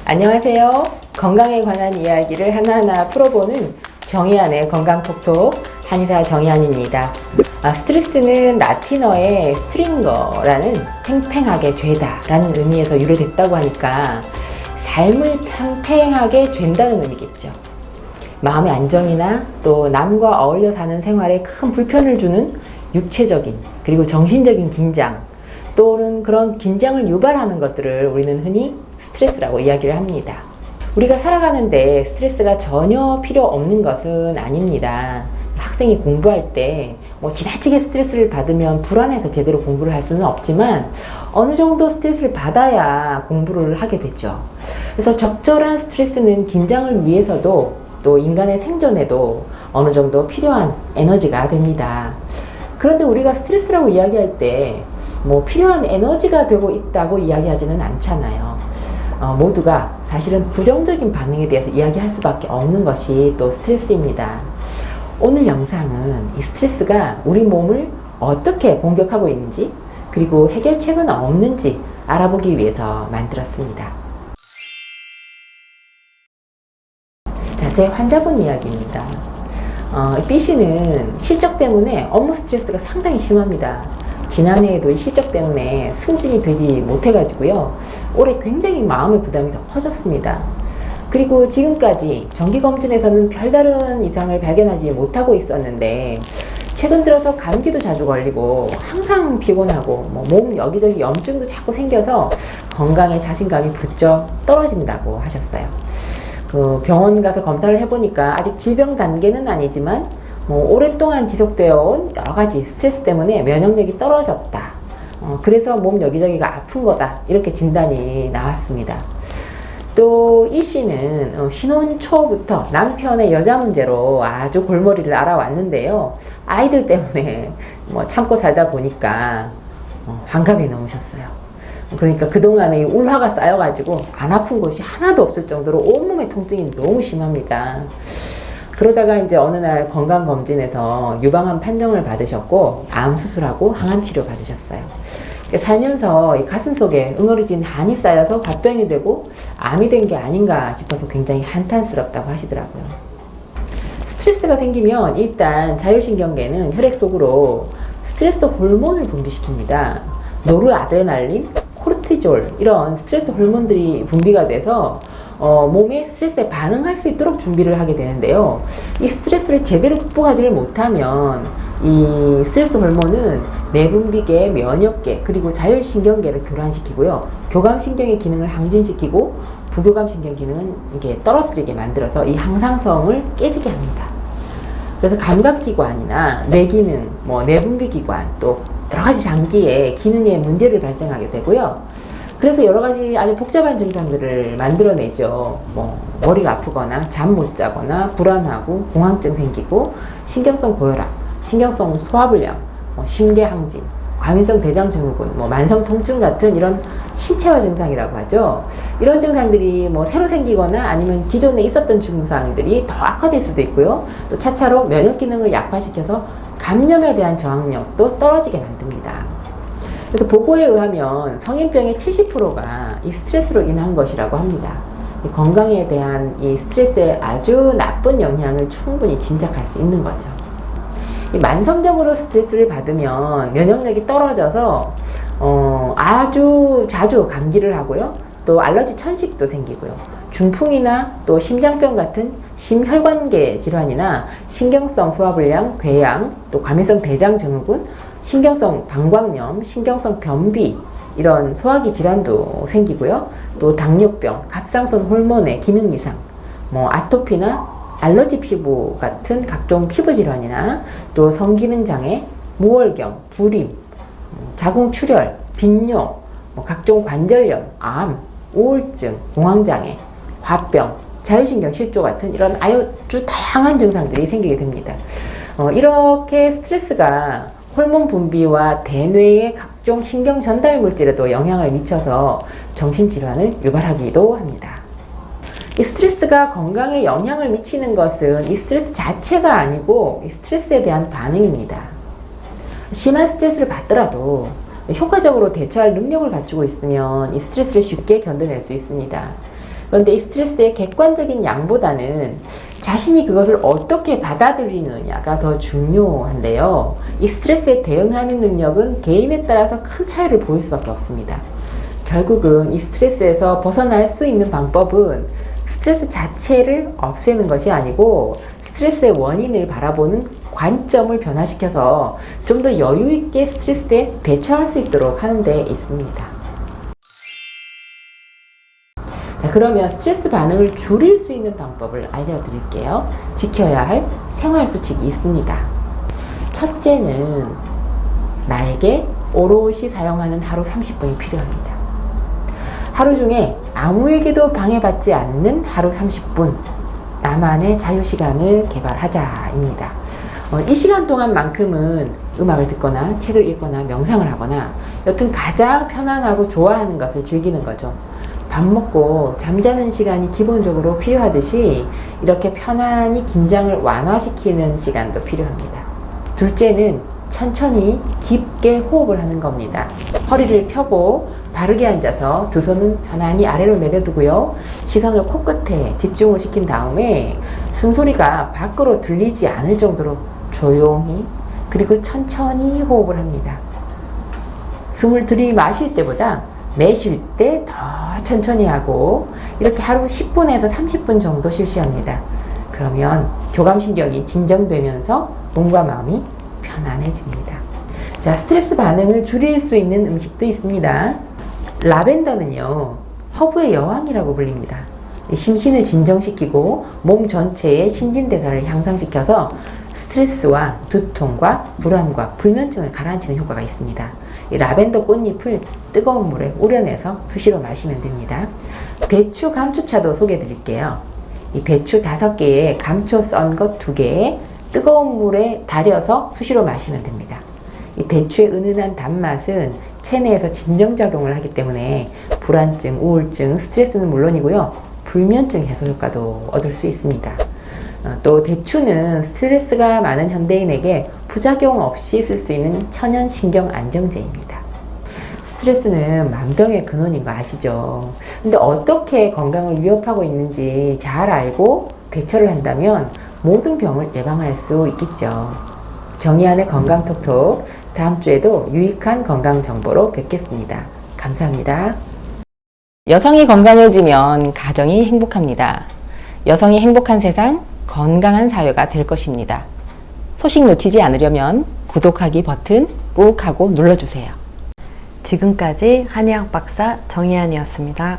안녕하세요. 건강에 관한 이야기를 하나하나 풀어보는 정의안의 건강톡톡 한의사 정의안입니다. 스트레스는 라틴어의 스트링거라는 팽팽하게 죄다 라는 의미에서 유래됐다고 하니까 삶을 팽팽하게 죄다는 의미겠죠. 마음의 안정이나 또 남과 어울려 사는 생활에 큰 불편을 주는 육체적인 그리고 정신적인 긴장 또는 그런 긴장을 유발하는 것들을 우리는 흔히 스트레스라고 이야기를 합니다. 우리가 살아가는데 스트레스가 전혀 필요 없는 것은 아닙니다. 학생이 공부할 때 지나치게 스트레스를 받으면 불안해서 제대로 공부를 할 수는 없지만 어느 정도 스트레스를 받아야 공부를 하게 되죠. 그래서 적절한 스트레스는 긴장을 위해서도 또 인간의 생존에도 어느 정도 필요한 에너지가 됩니다. 그런데 우리가 스트레스라고 이야기할 때 필요한 에너지가 되고 있다고 이야기하지는 않잖아요. 모두가 사실은 부정적인 반응에 대해서 이야기할 수밖에 없는 것이 또 스트레스입니다. 오늘 영상은 이 스트레스가 우리 몸을 어떻게 공격하고 있는지 그리고 해결책은 없는지 알아보기 위해서 만들었습니다. 자, 제 환자분 이야기입니다. B씨는 실적 때문에 업무 스트레스가 상당히 심합니다. 지난해에도 이 실적 때문에 승진이 되지 못해가지고요. 올해 굉장히 마음의 부담이 더 커졌습니다. 그리고 지금까지 정기검진에서는 별다른 이상을 발견하지 못하고 있었는데 최근 들어서 감기도 자주 걸리고 항상 피곤하고 몸 여기저기 염증도 자꾸 생겨서 건강에 자신감이 부쩍 떨어진다고 하셨어요. 병원 가서 검사를 해보니까 아직 질병 단계는 아니지만 오랫동안 지속되어 온 여러가지 스트레스 때문에 면역력이 떨어졌다. 그래서 몸 여기저기가 아픈 거다. 이렇게 진단이 나왔습니다. 또 이 씨는 신혼 초부터 남편의 여자 문제로 아주 골머리를 앓아왔는데요. 아이들 때문에 참고 살다 보니까 환갑이 넘으셨어요. 그러니까 그동안에 울화가 쌓여가지고 안 아픈 곳이 하나도 없을 정도로 온몸의 통증이 너무 심합니다. 그러다가 이제 어느 날 건강검진에서 유방암 판정을 받으셨고 암 수술하고 항암 치료 받으셨어요. 살면서 이 가슴 속에 응어리진 한이 쌓여서 화병이 되고 암이 된 게 아닌가 싶어서 굉장히 한탄스럽다고 하시더라고요. 스트레스가 생기면 일단 자율신경계는 혈액 속으로 스트레스 호르몬을 분비시킵니다. 노르아드레날린, 코르티졸 이런 스트레스 호르몬들이 분비가 돼서 몸에 스트레스에 반응할 수 있도록 준비를 하게 되는데요. 이 스트레스를 제대로 극복하지를 못하면 이 스트레스 호르몬은 내분비계, 면역계, 그리고 자율신경계를 교란시키고요. 교감신경의 기능을 항진시키고 부교감신경 기능은 이렇게 떨어뜨리게 만들어서 이 항상성을 깨지게 합니다. 그래서 감각기관이나 뇌기능, 내분비기관, 또 여러가지 장기의 기능에 문제를 발생하게 되고요. 그래서 여러가지 아주 복잡한 증상들을 만들어내죠. 머리가 아프거나 잠 못 자거나 불안하고 공황증 생기고 신경성 고혈압, 신경성 소화불량, 심계항진, 과민성 대장증후군, 만성 통증 같은 이런 신체화 증상이라고 하죠. 이런 증상들이 새로 생기거나 아니면 기존에 있었던 증상들이 더 악화될 수도 있고요. 또 차차로 면역 기능을 약화시켜서 감염에 대한 저항력도 떨어지게 만듭니다. 그래서 보고에 의하면 성인병의 70%가 이 스트레스로 인한 것이라고 합니다. 이 건강에 대한 이 스트레스의 아주 나쁜 영향을 충분히 짐작할 수 있는 거죠. 이 만성적으로 스트레스를 받으면 면역력이 떨어져서 아주 자주 감기를 하고요. 또 알러지 천식도 생기고요. 중풍이나 또 심장병 같은 심혈관계 질환이나 신경성 소화불량, 궤양, 또 과민성 대장증후군, 신경성 방광염, 신경성 변비 이런 소화기 질환도 생기고요. 또 당뇨병, 갑상선 호르몬의 기능 이상, 아토피나 알러지 피부 같은 각종 피부 질환이나 또 성기능 장애, 무월경, 불임, 자궁출혈, 빈뇨, 각종 관절염, 암, 우울증, 공황장애, 화병, 자율신경 실조 같은 이런 아주 다양한 증상들이 생기게 됩니다. 이렇게 스트레스가 호르몬 분비와 대뇌의 각종 신경 전달 물질에도 영향을 미쳐서 정신질환을 유발하기도 합니다. 이 스트레스가 건강에 영향을 미치는 것은 이 스트레스 자체가 아니고 이 스트레스에 대한 반응입니다. 심한 스트레스를 받더라도 효과적으로 대처할 능력을 갖추고 있으면 이 스트레스를 쉽게 견뎌낼 수 있습니다. 그런데 이 스트레스의 객관적인 양보다는 자신이 그것을 어떻게 받아들이느냐가 더 중요한데요. 이 스트레스에 대응하는 능력은 개인에 따라서 큰 차이를 보일 수밖에 없습니다. 결국은 이 스트레스에서 벗어날 수 있는 방법은 스트레스 자체를 없애는 것이 아니고 스트레스의 원인을 바라보는 관점을 변화시켜서 좀 더 여유 있게 스트레스에 대처할 수 있도록 하는 데 있습니다. 자, 그러면 스트레스 반응을 줄일 수 있는 방법을 알려드릴게요. 지켜야 할 생활 수칙이 있습니다. 첫째는 나에게 오롯이 사용하는 하루 30분이 필요합니다. 하루 중에 아무에게도 방해받지 않는 하루 30분, 나만의 자유시간을 개발하자입니다. 이 시간 동안만큼은 음악을 듣거나 책을 읽거나 명상을 하거나 여튼 가장 편안하고 좋아하는 것을 즐기는 거죠. 밥 먹고 잠자는 시간이 기본적으로 필요하듯이 이렇게 편안히 긴장을 완화시키는 시간도 필요합니다. 둘째는 천천히 깊게 호흡을 하는 겁니다. 허리를 펴고 바르게 앉아서 두 손은 편안히 아래로 내려두고요. 시선을 코끝에 집중을 시킨 다음에 숨소리가 밖으로 들리지 않을 정도로 조용히 그리고 천천히 호흡을 합니다. 숨을 들이마실 때보다 내쉴 때 더 천천히 하고 이렇게 하루 10분에서 30분 정도 실시합니다. 그러면 교감신경이 진정되면서 몸과 마음이 편안해집니다. 자, 스트레스 반응을 줄일 수 있는 음식도 있습니다. 라벤더는요, 허브의 여왕이라고 불립니다. 심신을 진정시키고 몸 전체의 신진대사를 향상시켜서 스트레스와 두통과 불안과 불면증을 가라앉히는 효과가 있습니다. 이 라벤더 꽃잎을 뜨거운 물에 우려내서 수시로 마시면 됩니다. 대추 감초차도 소개해 드릴게요. 이 대추 5개에 감초 썬 것 2개에 뜨거운 물에 달여서 수시로 마시면 됩니다. 이 대추의 은은한 단맛은 체내에서 진정작용을 하기 때문에 불안증, 우울증, 스트레스는 물론이고요. 불면증 해소 효과도 얻을 수 있습니다. 또 대추는 스트레스가 많은 현대인에게 부작용 없이 쓸 수 있는 천연 신경 안정제입니다. 스트레스는 만병의 근원인 거 아시죠? 근데 어떻게 건강을 위협하고 있는지 잘 알고 대처를 한다면 모든 병을 예방할 수 있겠죠. 정의안의 건강톡톡, 다음 주에도 유익한 건강 정보로 뵙겠습니다. 감사합니다. 여성이 건강해지면 가정이 행복합니다. 여성이 행복한 세상, 건강한 사회가 될 것입니다. 소식 놓치지 않으려면 구독하기 버튼 꾹 하고 눌러주세요. 지금까지 한의학 박사 정희안이었습니다.